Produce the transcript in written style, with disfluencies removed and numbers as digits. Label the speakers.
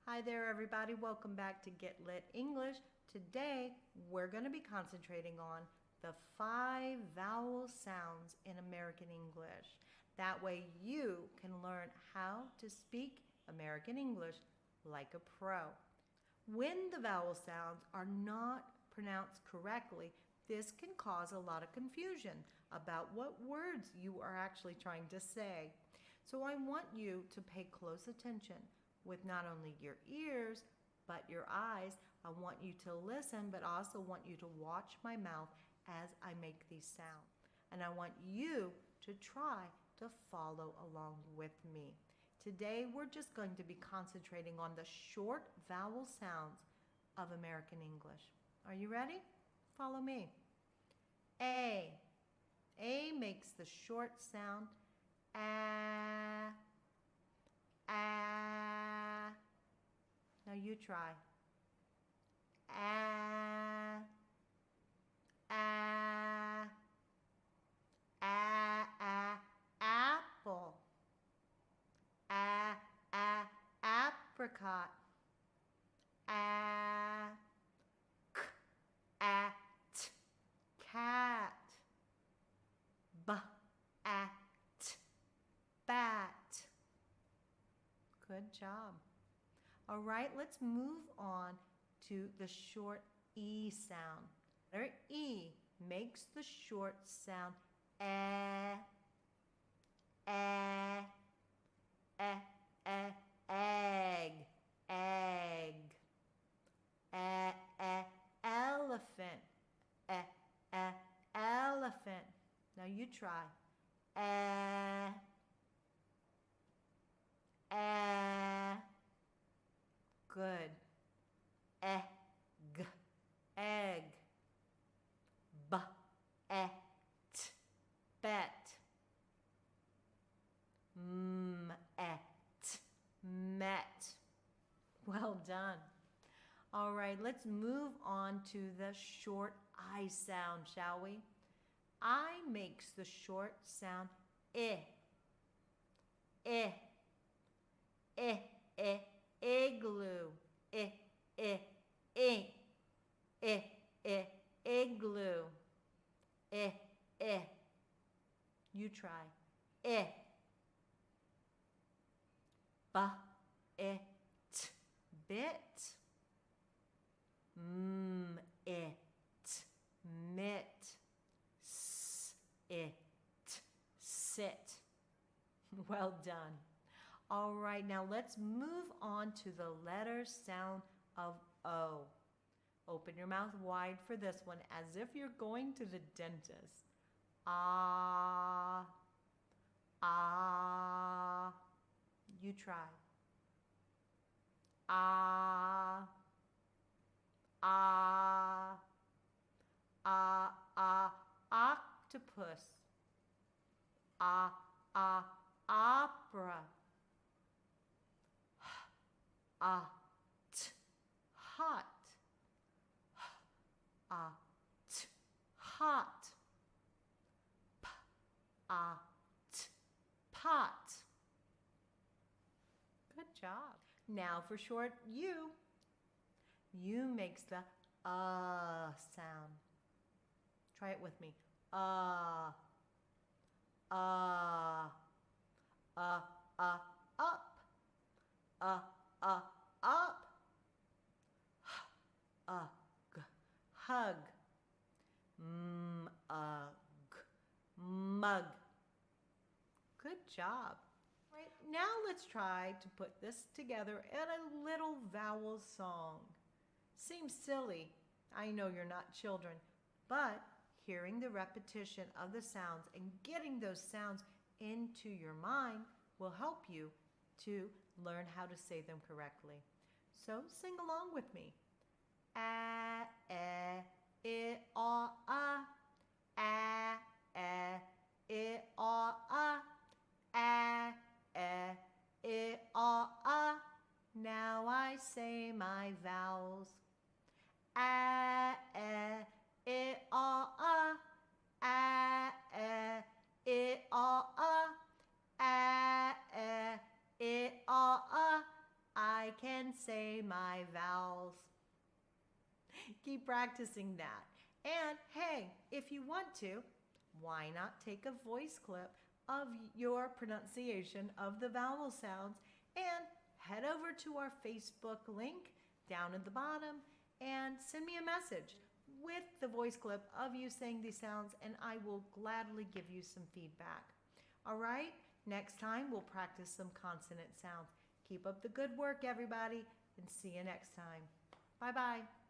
Speaker 1: Hi there, everybody. Welcome back to Get Lit English. Today, we're going to be concentrating on the 5 vowel sounds in American English. That way, you can learn how to speak American English like a pro. When the vowel sounds are not pronounced correctly, this can cause a lot of confusion about what words you are actually trying to say. So I want you to pay close attention with not only your ears, but your eyes. I want you to listen, but also want you to watch my mouth as I make these sounds. And I want you to try to follow along with me. Today, we're just going to be concentrating on the short vowel sounds of American English. Are you ready? Follow me. A. A makes the short sound A. A. Now you try. A. A. A. Apple. A. Apricot. A. At. Cat. B. At. Bat. Good job. All right, let's move on to the short E sound. Letter E makes the short sound egg, egg, elephant, elephant. Now you try. Good. Egg, egg. Bet, bet. Met. Well done. All right, let's move on to the short I sound, shall we? I makes the short sound I. I. I. I. Igloo. I. I. I. I. I. Igloo. I. I. You try. I. It. Bit. It. Mit. It. Sit. Well done. All right, now let's move on to the letter sound of O. Open your mouth wide for this one as if you're going to the dentist. Ah. Ah. You try. Ah. Ah. Octopus. Opera. Hot. Hot. Pot. Good job. Now for short U. U makes the sound. Try it with me. Up. Up. Hug. Mug. Good job. Right, now let's try to put this together in a little vowel song. Seems silly. I know you're not children, but hearing the repetition of the sounds and getting those sounds into your mind will help you to learn how to say them correctly. So sing along with me. A, I, A, A, I, A, A. Now I say my vowels. A, I, A, I can and say my vowels. Keep practicing that. And hey, if you want to, why not take a voice clip of your pronunciation of the vowel sounds and head over to our Facebook link down at the bottom and send me a message with the voice clip of you saying these sounds, and I will gladly give you some feedback. All right, next time we'll practice some consonant sounds. Keep up the good work, everybody, and see you next time. Bye-bye.